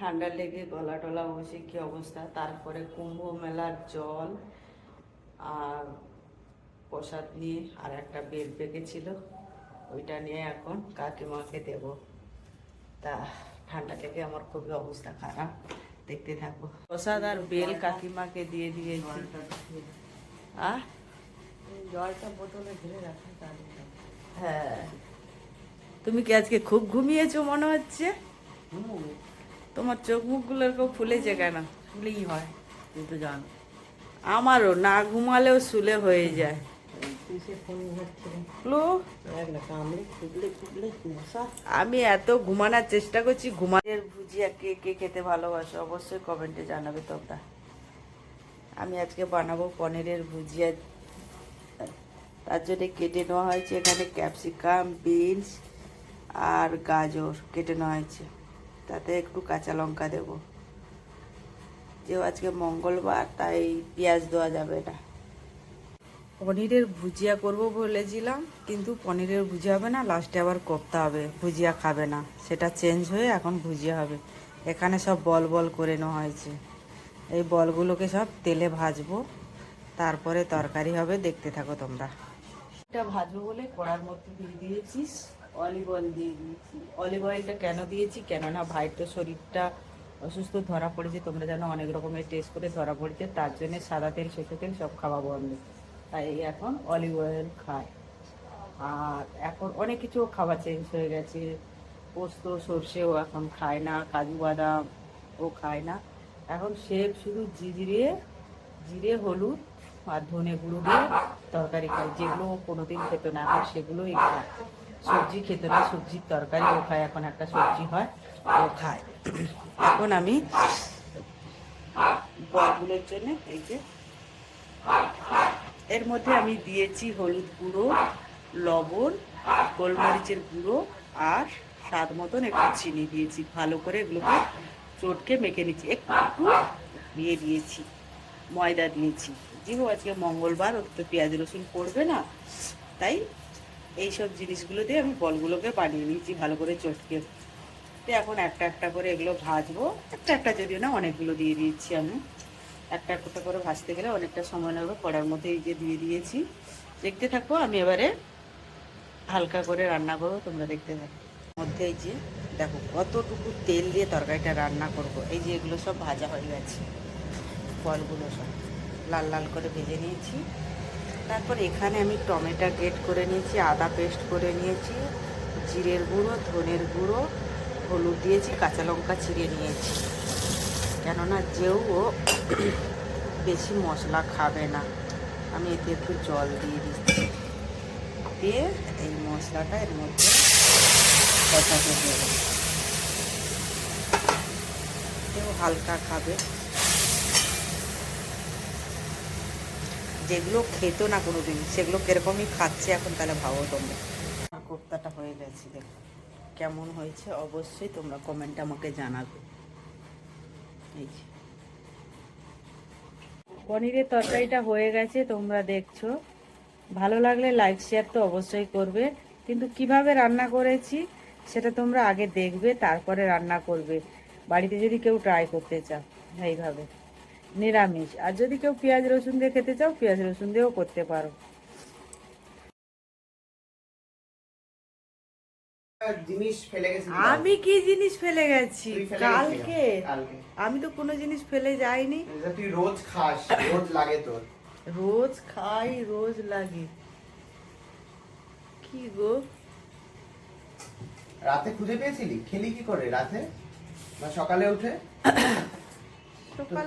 ঠান্ডা লেগে গলা টলা বসে কি অবস্থা। তারপরে কুম্ভ মেলার জল আর প্রসাদ নিয়ে আর একটা বেল পেকেছিল, ওইটা নিয়ে এখন কাকিমাকে দেব। তা ঠান্ডা লেগে আমার খুবই অবস্থা খারাপ, দেখতে থাকবো। প্রসাদ আর বেল কাকিমাকে দিয়ে দিয়েছি। জলটা বোতলে ঢেলে রাখা। হ্যাঁ, তুমি কি আজকে খুব ঘুমিয়েছো মনে হচ্ছে? তোমার চোখ মুখগুলো এরকম ফুলেছে কেন? শুলেই হয়, তুই তো জানো। আমারও না ঘুমালেও শুলে হয়ে যায়। আমি এত ঘুমানোর চেষ্টা করছি, ঘুমানোর ভুজিয়া কে কে খেতে ভালোবাসো অবশ্যই কমেন্টে জানাবে তোমরা। আমি আজকে বানাবো পনিরের ভুজিয়া। তার জন্য কেটে নেওয়া হয়েছে এখানে ক্যাপসিকাম, বিনস আর গাজর কেটে নেওয়া হয়েছে, তাতে একটু কাঁচা লঙ্কা দেবো। যেহেতু আজকে মঙ্গলবার তাই পেঁয়াজ দেওয়া যাবে না। পনিরের ভুজিয়া করব বলেছিলাম, কিন্তু পনিরের ভুজিয়া হবে না, লাস্টে আবার কোপ্তা হবে। ভুজিয়া খাবে না, সেটা চেঞ্জ হয়ে এখন ভুজিয়া হবে। এখানে সব বল বল করে নেওয়া হয়েছে, এই বলগুলোকে সব তেলে ভাজবো, তারপরে তরকারি হবে। দেখতে থাকো তোমরা। এটা ভাজবো বলে কড়ার মধ্যে দিয়ে দিয়েছিস অলিভ অয়েল দিয়ে দিয়েছি। অলিভ অয়েলটা কেন দিয়েছি, কেননা ভাইয়ের তো শরীরটা অসুস্থ ধরা পড়েছে, তোমরা জানো অনেক রকমের টেস্ট করে ধরা পড়েছে, তার জন্য সাদা তেল সরষের তেল সব খাওয়া বন্ধ, তাই এখন অলিভ অয়েল খায়। আর এখন অনেক কিছু খাওয়া চেঞ্জ হয়ে গেছে, পোস্ত সর্ষেও এখন খায় না, কাজু বাদাম ও খায় না, এখন সে শুধু জিরে হলুদ আর ধনে গুঁড়ো দিয়ে তরকারি খায়, যেগুলো ও কোনোদিন খেত না এখন সেগুলোই খায়। সবজি খেত না, সবজির তরকারি ও খায়, এখন একটা সবজি হয় ও খায়। এখন আমি বলগুলোর জন্য এই যে এর মধ্যে আমি দিয়েছি হলুদ গুঁড়ো, লবণ, গোলমরিচের গুঁড়ো আর স্বাদ মতন একটু চিনি দিয়েছি। ভালো করে এগুলোকে চটকে মেখে নিচ্ছি। একটু দিয়ে দিয়েছি ময়দা দিয়েছি, যেহেতু আজকে মঙ্গলবার, ওর তো পেঁয়াজ রসুন পড়বে না, তাই এইসব জিনিসগুলো দিয়ে আমি বলগুলোকে বানিয়ে নিয়েছি ভালো করে চটকে। তো এখন একটা একটা করে এগুলো ভাজবো, একটা একটা যদিও না, অনেকগুলো দিয়ে দিয়েছি আমি। একটা একটা করে ভাজতে গেলে অনেকটা সময় লাগবে। কড়ার মধ্যে এই যে দিয়ে দিয়েছি, দেখতে থাকো। আমি এবারে হালকা করে রান্না করবো, তোমরা দেখতে থাকো। মধ্যে এই যে দেখো কতটুকু তেল দিয়ে তরকারিটা রান্না করব। এই যে এগুলো সব ভাজা হয়ে গেছে, ফলগুলো সব লাল লাল করে ভেজে নিয়েছি। তারপর এখানে আমি টমেটো গ্রেট করে নিয়েছি, আদা পেস্ট করে নিয়েছি, জিরের গুঁড়ো, ধনের গুঁড়ো, হলুদ দিয়েছি, কাঁচা লঙ্কা চিড়ে নিয়েছি, কেননা যেও ও বেশি মশলা খাবে না। আমি এতে একটু জল দিয়ে দিচ্ছি, দিয়ে এই মশলাটা এর মধ্যে কষাতে দেবো। কেউ হালকা খাবে, যেগুলো খেত না কোনোদিন সেগুলো কিরকমই খাচ্ছে এখন, তাহলে ভাবো তোমরা। কোপ্তাটা হয়ে গেছে, দেখো কেমন হয়েছে অবশ্যই তোমরা কমেন্টে আমাকে জানাবে। এই যে পনিরের তরকারিটা হয়ে গেছে, তোমরা দেখছো। ভালো লাগলে লাইক শেয়ার তো অবশ্যই করবে, কিন্তু কিভাবে রান্না করেছি সেটা তোমরা আগে দেখবে, তারপরে রান্না করবে। বাড়িতে যদি কেউ ট্রাই করতে চাও এইভাবে নিরামিষ, আর যদি কেউ পেঁয়াজ রসুন দিয়ে খেতে চাও পেঁয়াজ রসুন দিয়েও করতে পারো। জিনিস ফেলে গেছি। আমি কি জিনিস ফেলে গেছি? কালকে আমি তো কোনো জিনিস ফেলে যাইনি। তুই রোজ খাস, রোজ লাগে তোর। রোজ খাই, রোজ লাগে। কি গো, রাতে খুঁজে পেয়েছিলি? খেলি কি করে রাতে না সকালে উঠে?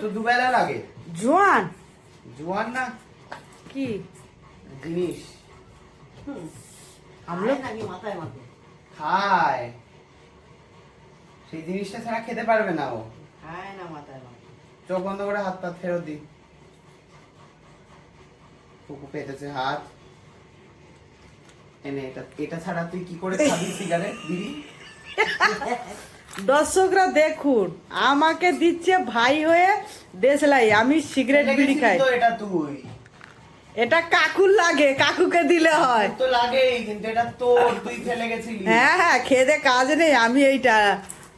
তো দুবেলা লাগে। জোয়ান জোয়ান না কি জিনিস আমরা মাথায় মাথায় খায়, সেই জিনিসটা ছাড়া খেতে পারবে না ও। খায় না মাথায় মাথায়। চোখ বন্ধ করে হাত পা ফেরত দি। কুকু পেতেছে হাত এনে। এটা ছাড়া তুই কি করে খাবি সিগারেট বিড়ি? দর্শকরা দেখুন, আমাকে দিচ্ছে ভাই হয়ে দেশলাই, আমি সিগারেট বিড়ি খাই। তো এটা তুই, এটা কাকুর লাগে, কাকুকে দিলে হয়। তো লাগেই, কিন্তু এটা তোর, তুই ফেলে গেছিলি। হ্যাঁ হ্যাঁ, খেয়ে দে কাজ নেই, আমি এইটা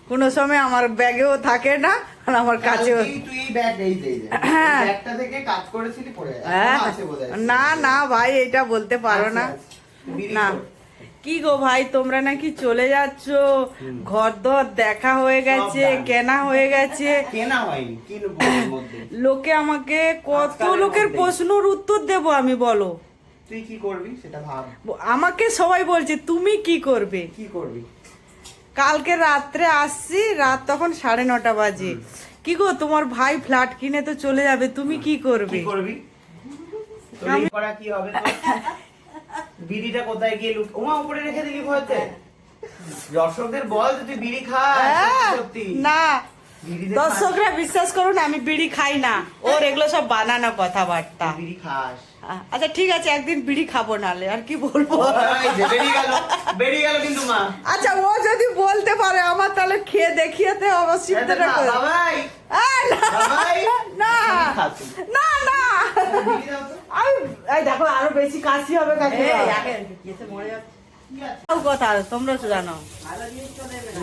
কোনো সময় আমার ব্যাগেও থাকে না আর আমার কাছেও। কালকেই তুই এই ব্যাগ এই যে হ্যাঁ। এই ব্যাগটা থেকে কাজ করেছিলি পড়ে হ্যাঁ। আছে বোধহয়। না না ভাই, এটা বলতে পারো না। বিড়ি না। খোর। কি গো ভাই, তোমরা নাকি চলে যাচ্ছ, ঘর দর দেখা হয়ে গেছে, সব done। কেনা হয়ে গেছে। কেনা হয়নি কিনবো এর মধ্যে। লোকে আমাকে কত আজকালের লোকের মধ্যেই। প্রশ্নের উত্তর দেব আমি, বলো? তুই কি করবি সেটা ভাব। আমাকে সবাই বলছে তুমি কি করবে। কি করবি? কালকে রাত্রে আসছি, রাত তখন 9:30 বাজে। কি গো, তোমার ভাই ফ্ল্যাট কিনে তো চলে যাবে, তুমি কি করবে? কি করবি? তোর এই করা কি হবে তোর? বিড়িটা কোথায় গিয়ে ওমা উপরে রেখে দিলি ভয়তে? দর্শকদের বল যে তুই বিড়ি খাস হ্যাঁ, সত্যি। না বিড়িতে খাস? দর্শকরা বিশ্বাস করুন, আমি বিড়ি খাই না, ওর এগুলো সব বানানো কথাবার্তা। তুই বিড়ি খাস। আচ্ছা ঠিক আছে, একদিন বিড়ি খাবো, নালে আর কি বলবো। এই যে বেরিয়ে গেল কিন্তু মা। আচ্ছা ও যদি বলতে পারে আমার, তাহলে খেয়ে দেখিয়েতে অবশ্যই এই দেখ না, বাবাই বাবাই না বিড়ি খাস তুই। না না, বিড়ি দাও তো। এই দেখো আরো বেশি কাশি হবে কাশি এই আগে কেসে মরে যাচ্ছে। কি আছে? কথা তোমরা তো জানো, ভালো জিনিস তো নেবে না।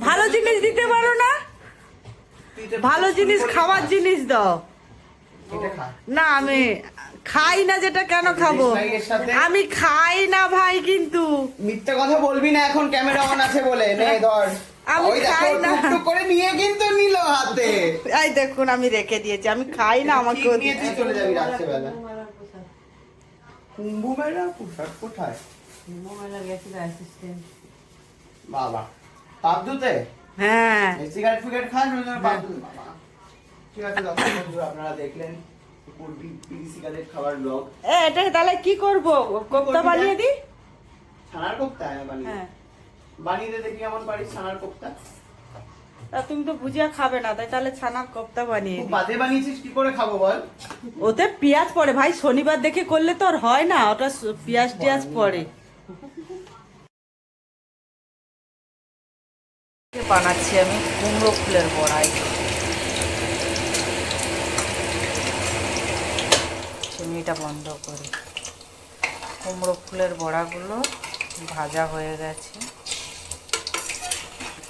ভালো জিনিস দিতে পারো না, তুই তো ভালো জিনিস খাবার জিনিস দাও। এটা খা। না আমি খাই না, যেটা কেন খাবো? ভাই এর সাথে? আমি খাই না ভাই, কিন্তু মিথ্যা কথা বলবি না, এখন ক্যামেরা অন আছে বলে। নে ধর। আমি ওই দেখো খাই না। টুকটুক করে নিয়ে কিন্তু নিল হাতে। এই দেখুন আমি রেখে দিয়েছি, আমি খাই না, আমাকে ঠিক নিয়ে তুই চলে যাবি রাত্রেবেলা। কুম্ভু মেলা পোশাক কোথায়? মোবাইলে গেছিল অ্যাসিস্ট্যান্ট। বাবা পাপ ধুতে? হ্যাঁ এই সিগারেট ফিগারেট খান ওই জন্য পাপ ধুতে বাবা। ঠিক আছে দর্শক বন্ধু, আপনারা দেখলেন কুকুর বিড়ি সিগারেট খাবার ব্লগ। এটা তাহলে কি করব, কোপ্তা করবি বানিয়ে দেখ? দিই? ছানার কোপ্তা বানিয়ে হ্যাঁ, বানিয়ে দে দেখি কেমন পারিস ছানার কোপ্তা। তা তুমি তো ভুজিয়া খাবে না, তাই তাহলে ছানার কোপ্তা বানিয়ে খুব দিই। বাজে বানিয়েছিস, কি করে খাবো বল? ওতে পেঁয়াজ পড়ে ভাই, শনিবার দেখে করলে তো আর হয় না, ওটা পেঁয়াজ টিয়াজ পড়ে। বানাচ্ছি আমি কুমড়ো ফুলের বড়াই। চিনিটা বন্ধ করি। কুমড়ো ফুলের বড়াগুলো ভাজা হয়ে গেছে,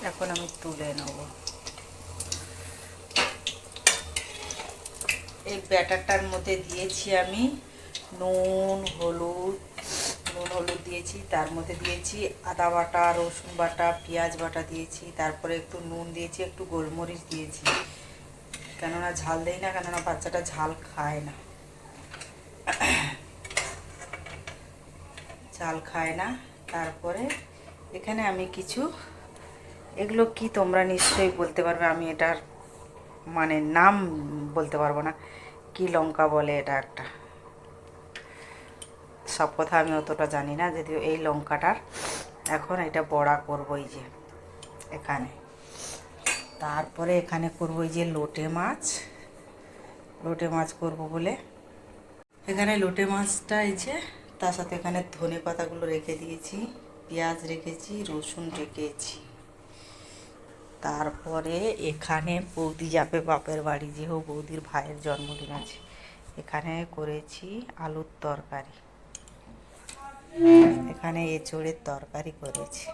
এখন আমি তুলে নেব। এই ব্যাটারটার মধ্যে দিয়েছি আমি নুন হলুদ দিয়েছি, তার মধ্যে দিয়েছি আদা বাটা, রসুন বাটা, পেঁয়াজ বাটা দিয়েছি, তারপরে একটু নুন দিয়েছি, একটু গোলমরিচ দিয়েছি, কেননা ঝাল দেই না, কেননা বাচ্চাটা ঝাল খায় না, ঝাল খায় না। তারপরে এখানে আমি কিছু, এগুলো কি তোমরা নিশ্চয়ই বলতে পারবে, আমি এটার মানে নাম বলতে পারবো না, কি লঙ্কা বলে এটা একটা, সব কথা আমি অতটা জানি না, যদিও এই লঙ্কাটার এখন এটা বড়া করবো এই যে এখানে। তারপরে এখানে করবো এই যে লোটে মাছ করব বলে এখানে লোটে মাছটা এই যে, তার সাথে এখানে ধনে পাতাগুলো রেখে দিয়েছি, পেঁয়াজ রেখেছি, রসুন রেখেছি। তারপরে এখানে বৌদি যাবে বাপের বাড়ি, যেহেতু বৌদির ভাইয়ের জন্মদিন আছে, এখানে করেছি আলুর তরকারি, এখানে এঁচোড়ের তরকারি করেছি।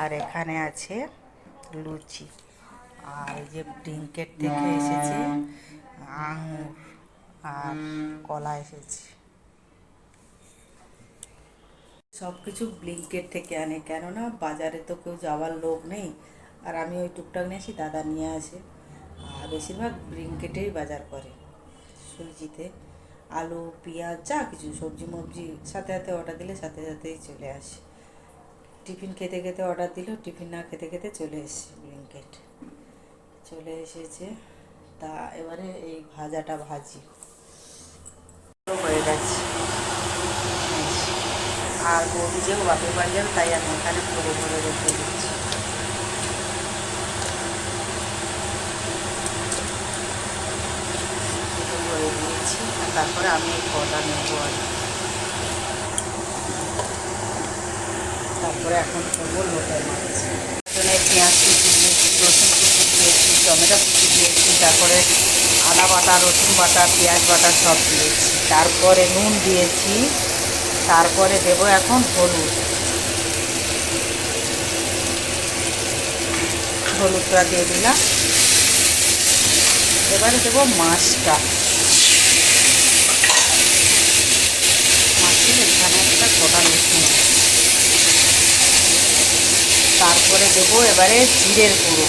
আর এখানে আছে লুচি, আর এই যে ব্লিঙ্কেট থেকে এসেছে আঙুর আর কলা এসেছে, সব কিছু ব্লিঙ্কেট থেকে আনে, কেননা বাজারে তো কেউ যাওয়ার লোক নেই, আর আমি ওই টুকটাক নিয়ে আসি, দাদা নিয়ে আসে, আর বেশিরভাগ ব্লিঙ্কেটেই বাজার করে। সুজিতে আলু পেঁয়াজ যা কিছু সবজি মবজি সাথে সাথে অর্ডার দিলে সাথে সাথেই চলে আসে, টিফিন খেতে খেতে অর্ডার দিল, টিফিন না খেতে খেতে চলে এসেছে, ব্লিঙ্কেট চলে এসেছে। তা এবারে এই ভাজাটা ভাজি হয়ে গেছে, আর বৌদি যেও বাপের বাড়ি যাবে, তাই আমি এখানে ভরে ভরে রেখে দিচ্ছি। ভরে দিয়েছি, তারপরে আমি এই কটা নেব, আর তারপরে এখন করবো লোটে মাছ। এখানে পেঁয়াজ কুচি দিয়েছি, রসুন কুচি দিয়েছি, টমেটো কুচি দিয়েছি, তারপরে আদা বাটা, রসুন বাটা, পেঁয়াজ বাটা সব দিয়েছি, তারপরে নুন দিয়েছি, তারপরে দেবো এখন হলুদ, হলুদটা দিয়ে দিলাম। এবারে দেবো মাছটা, মাছের এখানে একটা কড়া মিশিয়ে, তারপরে দেবো এবারে জিরের গুঁড়ো,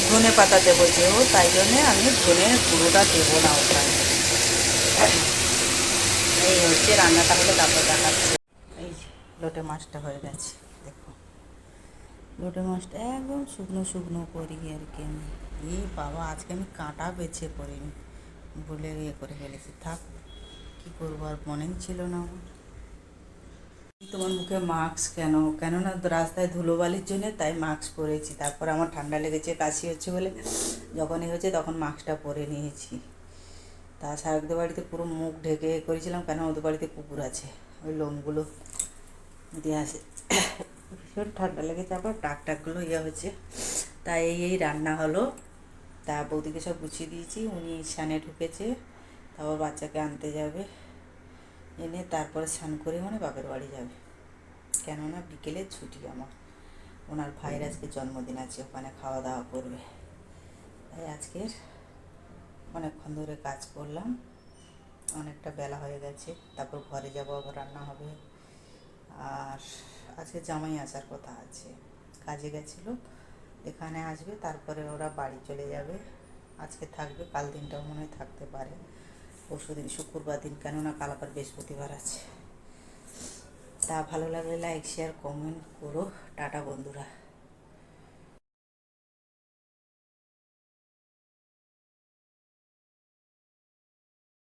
ধনে পাতা দেবো যেও, তাই জন্যে আমি ধনের গুঁড়োটা দেবো না ওখানে। এই হচ্ছে রান্নাটা হলে তারপর দেখাচ্ছি। এই যে লোটে মাছটা হয়ে গেছে, দেখো লোটে মাছটা একদম শুকনো শুকনো করি আর কি আমি। এই বাবা, আজকে আমি কাঁটা বেছে করিনি, ভুলে ইয়ে করে ফেলেছি। থাক, কী করবো, আর মনেই ছিল না আমার। তোমার মুখে মাস্ক কেন? কেননা রাস্তায় ধুলোবালির জন্য, তাই মাস্ক পরেছি। তারপর আমার ঠান্ডা লেগেছে, কাশি হচ্ছে বলে যখনই হচ্ছে তখন মাস্কটা পরে নিয়েছি। তা শারকদের বাড়িতে পুরো মুখ ঢেকে করেছিলাম, কেন ওদের বাড়িতে কুকুর আছে, ওই লোমগুলো দিয়ে আসে, ভীষণ ঠান্ডা লেগেছে। আবার টাকগুলো ইয়ে হচ্ছে, তাই এই রান্না হলো। তা বৌদিকে সব গুছিয়ে দিয়েছি, উনি স্নানে ঢুকেছে, তারপর বাচ্চাকে আনতে যাবে, এনে তারপরে স্নান করে মানে বাপের বাড়ি যাবে। কেননা বিকেলে ছুটি আমার, ওনার ভাইয়ের আজকে জন্মদিন আছে, ওখানে খাওয়া দাওয়া করবে। তাই আজকের অনেকক্ষণ ধরে কাজ করলাম, অনেকটা বেলা হয়ে গেছে। তারপর ঘরে যাবো, আবার রান্না হবে। আর আজকে জামাই আসার কথা আছে, কাজে গেছিলো, এখানে আসবে, তারপরে ওরা বাড়ি চলে যাবে। আজকে থাকবে, কাল দিনটাও মনে হয় থাকতে পারে, পরশু দিন শুক্রবার দিন, কেননা কাল আবার বৃহস্পতিবার আছে। তা ভালো লাগলে লাইক শেয়ার কমেন্ট করো। টাটা বন্ধুরা।